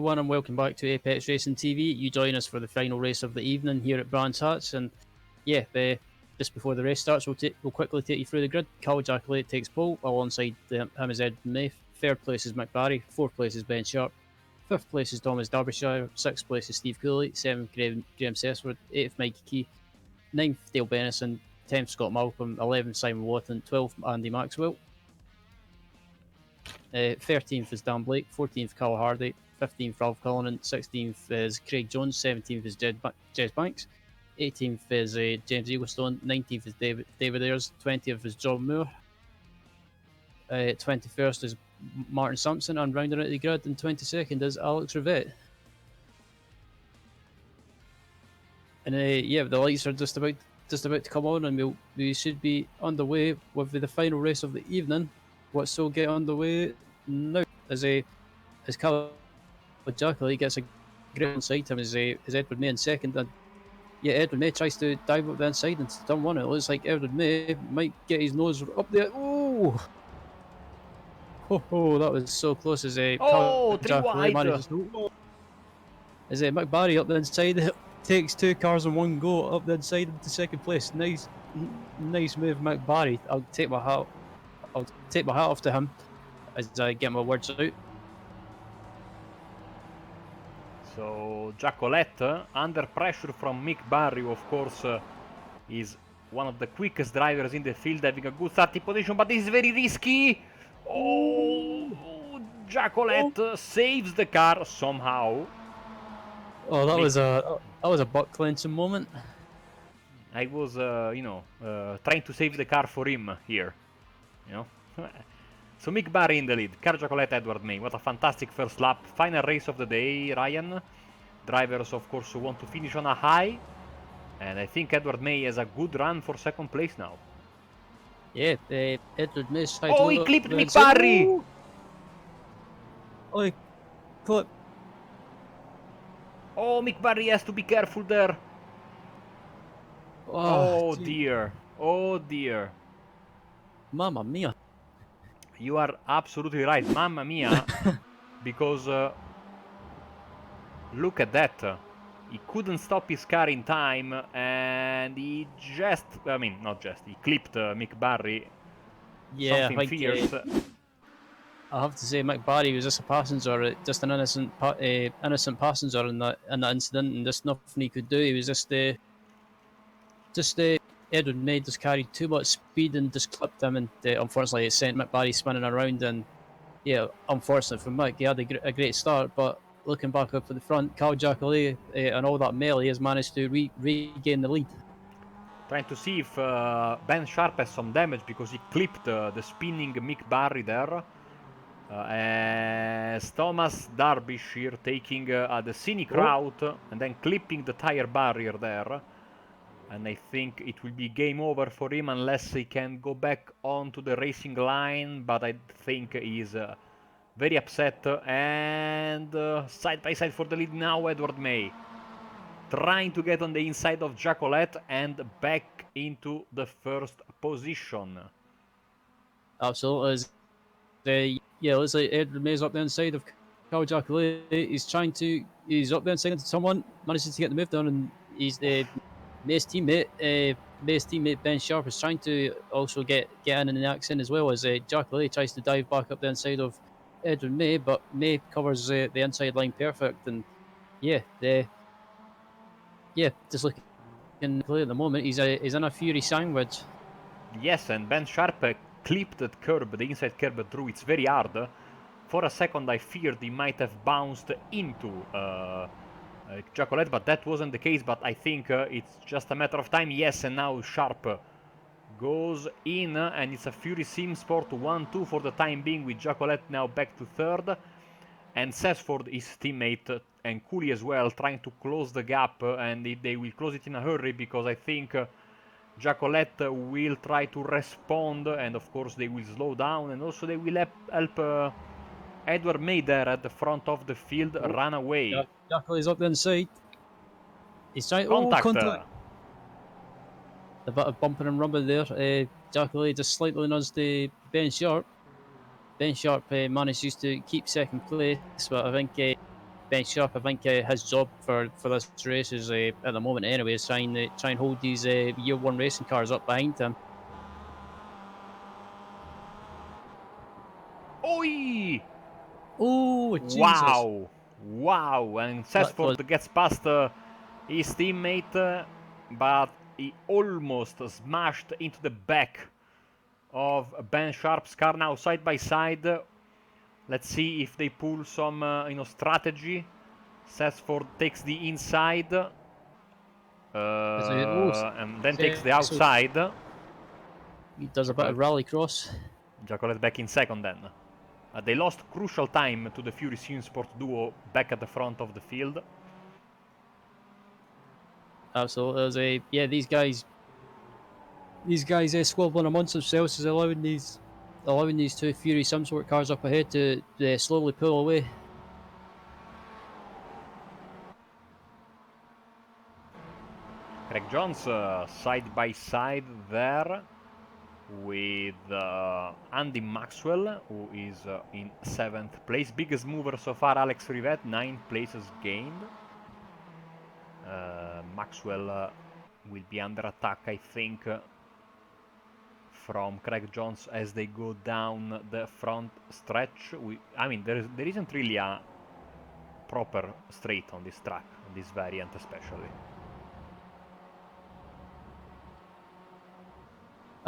everyone, and welcome back to ApexRacing TV. You join us for the final race of the evening here at Brands Hatch, and yeah, just before the race starts, we'll quickly take you through the grid. Cal Jackalate takes pole, alongside him is Ed May. Third place is Mick Barry, fourth place is Ben Sharp, fifth place is Thomas Derbyshire, sixth place is Steve Cooley, seventh Graham Sessford, eighth Mikey Key, ninth Dale Bennison, 10th Scott Malcolm, 11th Simon Watton, 12th Andy Maxwell. 13th is Dan Blake, 14th Carl Hardy, 15th Ralph Cullinan, 16th is Craig Jones, 17th is Jez Banks, 18th is James Eaglestone, 19th is David Ayres, 20th is John Moore, 21st is Martin Sampson, and rounding out the grid, and 22nd is Alex Rivette. And yeah, the lights are just about to come on, and we should be underway with the final race of the evening. Let's all get underway now. As Cal Jackalate gets a great inside him, is Edward May in second, and yeah, Edward May tries to dive up the inside into turn one. It looks like Edward May might get his nose up there. Oh, that was so close. As Cal Jackalate manages to, as Mick Barry up the inside, takes two cars in one go up the inside into second place. Nice move, Mick Barry. I'll take my hat off to him as I get my words out. So Jackalate, under pressure from Mick Barry, who of course is one of the quickest drivers in the field, having a good starting position, but this is very risky. Oh, Jackalate saves the car somehow. Oh, that was a butt clenching moment. I was, trying to save the car for him here, So Mick Barry in the lead, Car Jackalate, Edward May. What a fantastic first lap. Final race of the day, Ryan. Drivers, of course, want to finish on a high. And I think Edward May has a good run for second place now. Yeah, Edward May. Oh, he clipped Mick Barry! Oh, he clipped. Oh, Mick Barry has to be careful there. Oh dear. Oh dear. Mamma mia. You are absolutely right, mamma mia, because look at that. He couldn't stop his car in time, and he he clipped Mick Barry. Yeah, something fierce. I have to say, Mick Barry was just a passenger, just an innocent passenger in that incident, and there's nothing he could do. He was just Edward May just carried too much speed and just clipped him, and unfortunately it sent Mick Barry spinning around. And yeah, unfortunately for Mick, he had a great start, but looking back up at the front, Cal Jackalate and all that melee has managed to regain the lead. Trying to see if Ben Sharp has some damage, because he clipped the spinning Mick Barry there. As Thomas Derbyshire taking the scenic route and then clipping the tire barrier there. And I think it will be game over for him unless he can go back onto the racing line, but I think he's very upset. And side by side for the lead now, Edward May. Trying to get on the inside of Jackalate and back into the first position. Absolutely. Yeah, it looks like Edward May's up the inside of Cal Jackalate. He's up the inside into someone, manages to get the move down, and he's May's teammate Ben Sharp is trying to also get in the action, as well as Jackalate tries to dive back up the inside of Edward May, but May covers the inside line perfect. And yeah, just looking clear at the moment, he's in a Fury sandwich. Yes, and Ben Sharp clipped that curb, the inside curb through. It's very hard. For a second I feared he might have bounced into Jackalate, but that wasn't the case. But I think it's just a matter of time. Yes, and now Sharp goes in, and it's a Fury Sim Sport 1-2 for the time being, with Jackalate now back to third, and Sessford, his teammate, and Cooley as well, trying to close the gap, and they will close it in a hurry, because I think Jackalate will try to respond, and of course they will slow down, and also they will help Edward May there at the front of the field run away. Jackalate's up the inside. He's trying contact. A bit of bumping and rubbing there. Jackalate just slightly nudged Ben Sharp. Ben Sharp manages to keep second place, but I think Ben Sharp, I think his job for this race is at the moment anyway is try and hold these year one racing cars up behind him. Oi! Oh Jesus! Wow! Wow! And Sesford gets past his teammate, but he almost smashed into the back of Ben Sharp's car. Now side by side. Let's see if they pull some strategy. Sesford takes the inside. And then takes the outside. He does a bit of rally cross. Giacolet back in second then. They lost crucial time to the Fury Simsport duo back at the front of the field. Absolutely. Yeah, these guys squabbling amongst themselves is allowing these two Fury Simsport cars up ahead to slowly pull away. Greg Jones side by side there with Andy Maxwell, who is in 7th place. Biggest mover so far, Alex Rivet, 9 places gained. Maxwell will be under attack, I think, from Craig Jones as they go down the front stretch. I mean, there isn't really a proper straight on this track, on this variant especially.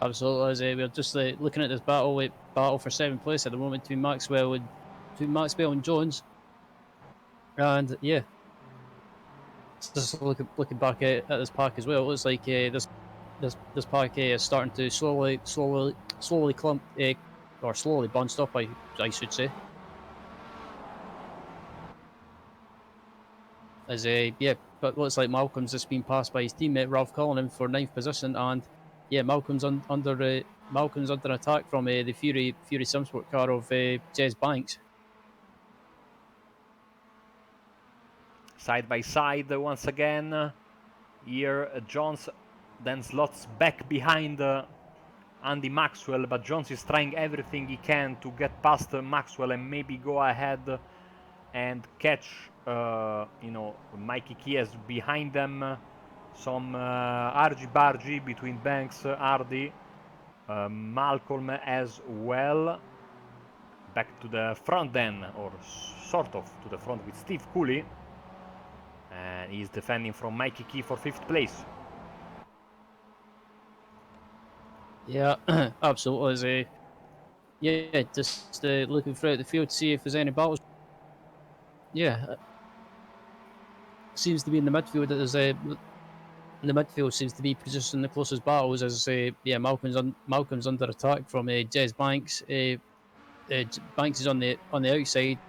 Absolutely, we're just looking at this battle for 7th place at the moment between Maxwell and Jones, and yeah, just looking back at this pack as well. It looks like this pack is starting to slowly clump or slowly bunched up, I should say. As but looks like Malcolm's just been passed by his teammate Ralph Cullinan for 9th position, and yeah, Malcolm's under attack from the Fury Simsport car of Jez Banks. Side by side once again. Here Jones then slots back behind Andy Maxwell, but Jones is trying everything he can to get past Maxwell and maybe go ahead and catch Mikey Kies behind them. Some argy-bargy between Banks, Hardy, Malcolm as well. Back to the front then, or sort of to the front with Steve Cooley. And he's defending from Mikey Key for 5th place. Yeah, absolutely. Yeah, just looking throughout the field to see if there's any battles. Yeah, seems to be in the midfield that there's the midfield seems to be positioning the closest battles as Malcolm's under attack from Jez Banks. Banks is on the outside.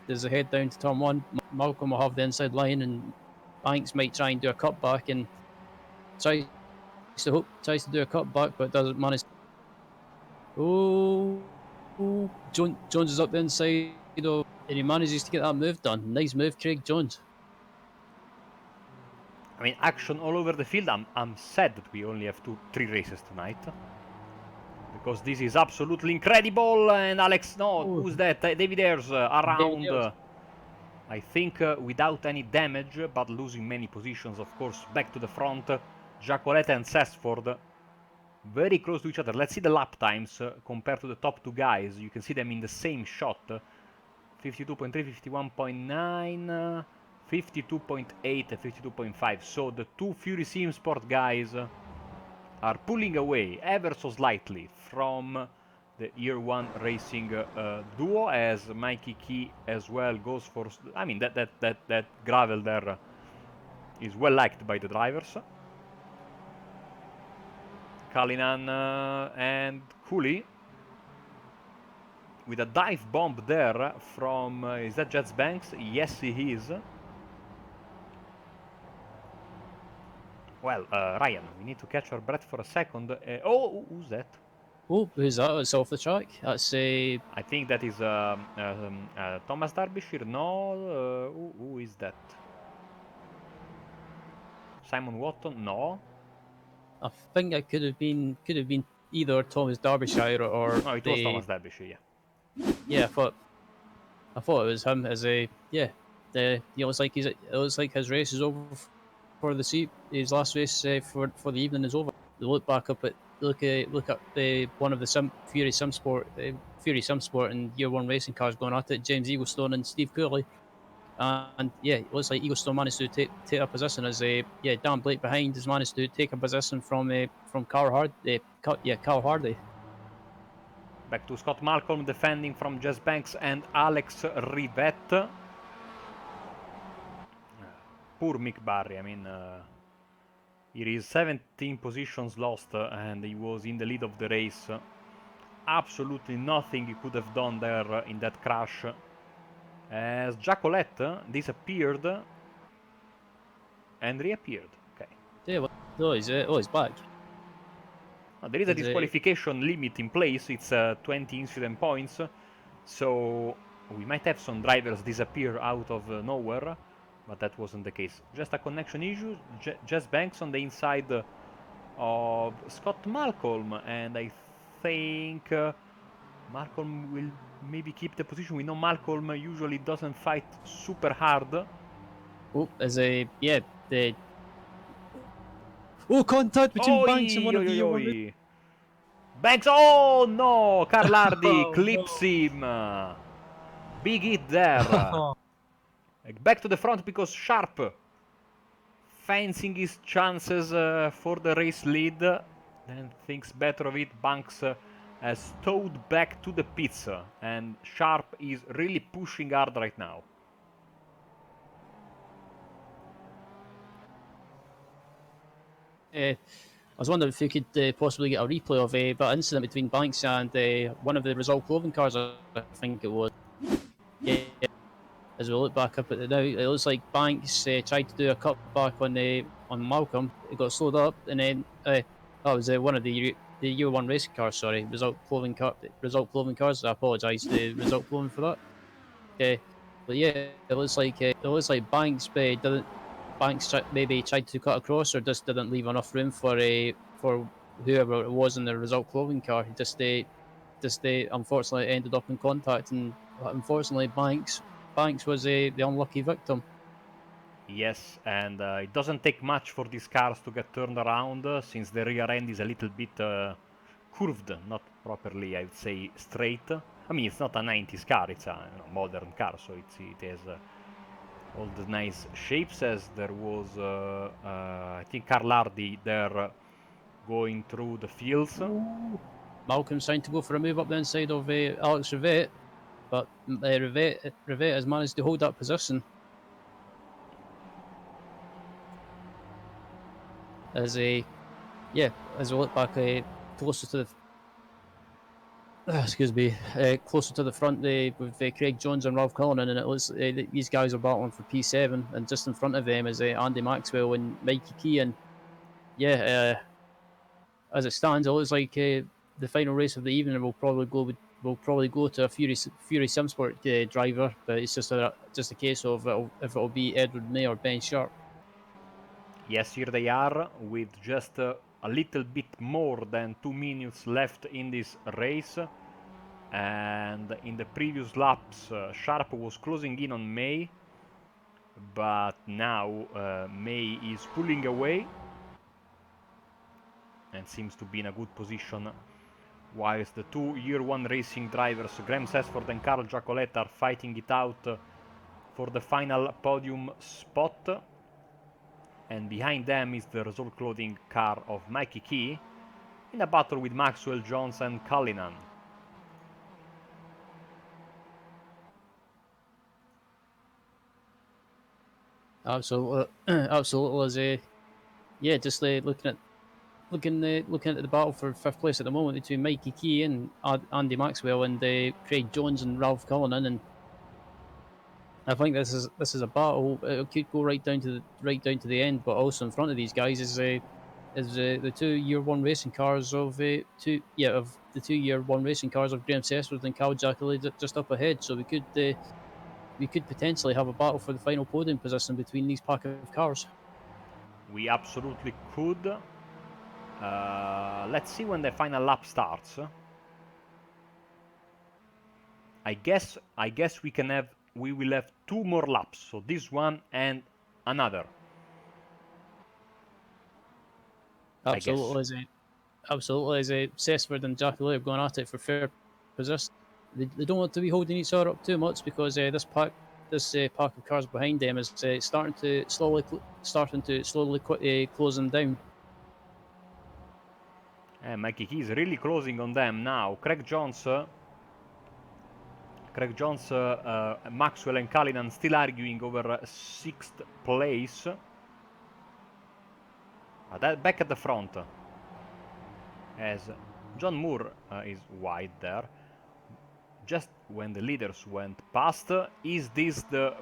There's a head down to turn 1. Malcolm will have the inside line, and Banks might try and do a cutback and tries to do a cutback, but doesn't manage. Jones is up the inside, and he manages to get that move done. Nice move, Craig Jones. I mean, action all over the field. I'm sad that we only have 3 races tonight, because this is absolutely incredible. And Alex, who's that? David Ayres around. I think without any damage, but losing many positions, of course, back to the front. Giacoletta and Sesford very close to each other. Let's see the lap times compared to the top 2 guys. You can see them in the same shot. 52.3, 51.9, 52.8 and 52.5. So the 2 Fury Simsport guys are pulling away ever so slightly from the Year 1 Racing duo, as Mikey Key as well goes for... I mean, that gravel there is well liked by the drivers. Cullinan and Cooley with a dive bomb there from... is that Jets Banks? Yes, he is. Well, Ryan, we need to catch our breath for a second. Who's that? Oh, who's that? It's off the track. That's I think that is Thomas Derbyshire. No, who is that? Simon Watton? No. I think it could have been either Thomas Derbyshire or. No, it was Thomas Derbyshire. Yeah. Yeah, I thought it was him. it looks like his race is over for the seat. His last race for the evening is over. They look back up at look at the one of the Fury Simsport and Year One racing cars going at it. James Eaglestone and Steve Cooley. And yeah, it looks like Eaglestone managed to take a position as Dan Blake behind has managed to take a position from Carl Hardy. Back to Scott Malcolm defending from Jess Banks and Alex Rivette. Poor Mick Barry, I mean, it is 17 positions lost and he was in the lead of the race. Absolutely nothing he could have done there in that crash. As Jacolette disappeared and reappeared. Okay. Yeah, he's back. There is a disqualification limit in place. It's 20 incident points. So we might have some drivers disappear out of nowhere. But that wasn't the case. Just a connection issue. Jess Banks on the inside of Scott Malcolm. And I think Malcolm will maybe keep the position. We know Malcolm usually doesn't fight super hard. Oh, contact between Banks and one of the Banks, oh no! Carl Hardy clips him. Big hit there. Back to the front because Sharp fancying his chances for the race lead. Then thinks better of it. Banks has towed back to the pits. And Sharp is really pushing hard right now. I was wondering if you could possibly get a replay of that incident between Banks and one of the Result Clothing cars, I think it was. Yeah. As we look back up at it now, it looks like Banks tried to do a cutback on Malcolm. It got slowed up, and then that was one of the Year One racing cars. Sorry, Result Clothing cars. I apologise to Result Clothing for that. But yeah, it looks like Banks maybe tried to cut across, or just didn't leave enough room for whoever it was in the Result Clothing car. He just unfortunately ended up in contact, and unfortunately Banks was the unlucky victim. Yes, and it doesn't take much for these cars to get turned around since the rear end is a little bit curved, not properly, I would say, straight. I mean, it's not a 90s car, it's a modern car, so it has all the nice shapes, as there was, I think, Carl Hardy there going through the fields. Malcolm's trying to go for a move up the inside of Alex Rivette, but Rivette has managed to hold that position. As we look back closer to the front with Craig Jones and Ralph Cullinan, and it looks these guys are battling for P7, and just in front of them is Andy Maxwell and Mikey Key, and as it stands, it looks like the final race of the evening will probably go to a Fury Simsport driver, but it's just a case of if it'll be Edward May or Ben Sharp. Yes, here they are with just a little bit more than 2 minutes left in this race. And in the previous laps, Sharp was closing in on May, but now May is pulling away and seems to be in a good position, whilst the two Year One racing drivers, Graham Sesford and Carl Jacolette, are fighting it out for the final podium spot. And behind them is the Result Clothing car of Mikey Key in a battle with Maxwell, Jones and Cullinan. Absolutely. Just looking at the battle for fifth place at the moment between Mikey Key and Andy Maxwell and Craig Jones and Ralph Cullinan, and I think this is a battle. It could go right down to the end, but also in front of these guys is the two Year One racing cars of the two Year One racing cars of Graham Sesford and Cal Jackley just up ahead. So we could potentially have a battle for the final podium position between these pack of cars. We absolutely could. Let's see when the final lap starts. I guess we can have we will have 2 more laps. So this one and another. Absolutely, as Cessford and Jackalay have gone at it for fair position. They don't want to be holding each other up too much because this pack of cars behind them is starting to slowly close them down. And Mikey Key is really closing on them now. Craig Jones, Maxwell and Cullinan still arguing over 6th place. Back at the front, as John Moore is wide there. Just when the leaders went past, is this the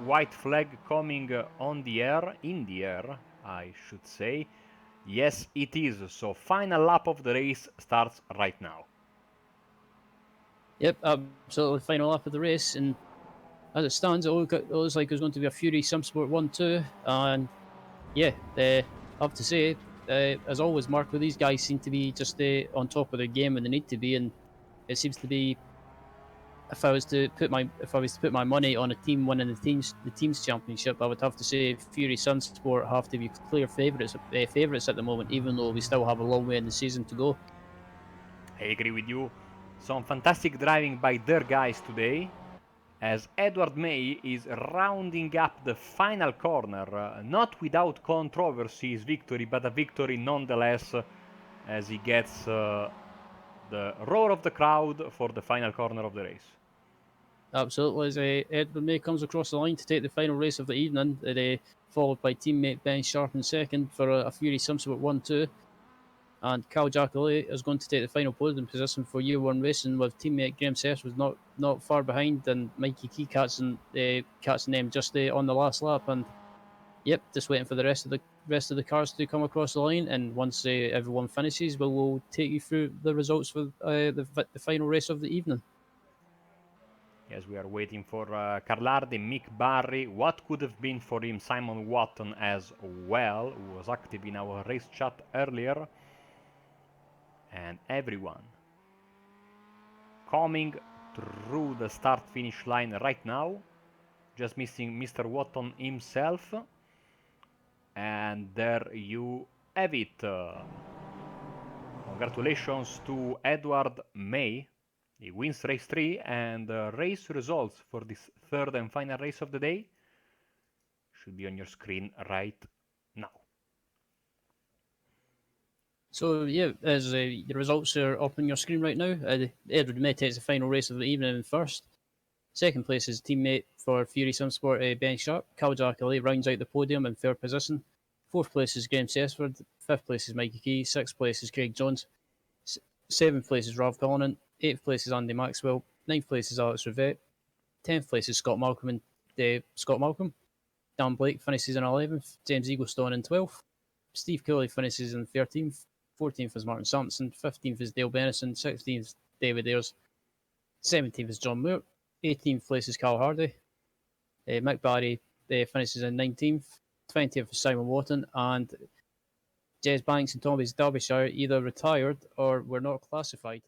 white flag coming on the air? In the air, I should say. Yes, it is. So final lap of the race starts right now. Yep, absolutely. Final lap of the race, and as it stands, it looks like it's going to be a Fury Simsport 1-2. And yeah, I have to say, as always, Marco, these guys seem to be just on top of their game when they need to be, and it seems to be. If I was to put my money on a team winning the teams championship, I would have to say Fury Sunsport have to be clear favourites at the moment, even though we still have a long way in the season to go. I agree with you. Some fantastic driving by their guys today, as Edward May is rounding up the final corner, not without controversy his victory, but a victory nonetheless, as he gets the roar of the crowd for the final corner of the race. Absolutely, as Edward May comes across the line to take the final race of the evening, followed by teammate Ben Sharp in second for a Fury Simsport 1-2. And Cal Jackalay is going to take the final podium position for Year 1 Racing, with teammate Graham Sess was not far behind, and Mikey Key catching them just on the last lap. And yep, just waiting for the rest of the cars to come across the line. And once everyone finishes, we'll take you through the results for the final race of the evening. Yes, we are waiting for Carlardi, Mick Barry. What could have been for him? Simon Watton as well, who was active in our race chat earlier. And everyone coming through the start-finish line right now. Just missing Mr. Watton himself. And there you have it. Congratulations to Edward May. He wins race 3, and race results for this third and final race of the day should be on your screen right now. So yeah, as the results are up on your screen right now, Edward May takes the final race of the evening in first. Second place is teammate for Fury Simsport, Ben Sharp. Cal Jackalay rounds out the podium in third position. Fourth place is Graham Cessford. Fifth place is Mikey Key. Sixth place is Craig Jones. Seventh place is Rob Cullinan. Eighth place is Andy Maxwell. Ninth place is Alex Rivette. 10th place is Scott Malcolm. Dan Blake finishes in 11th. James Eaglestone in 12th. Steve Cooley finishes in 13th. 14th is Martin Sampson. 15th is Dale Bennison. 16th is David Ayres. 17th is John Moore. 18th place is Carl Hardy. Mick Barry finishes in 19th. 20th is Simon Watton. And Jez Banks and Tommy's Derbyshire either retired or were not classified.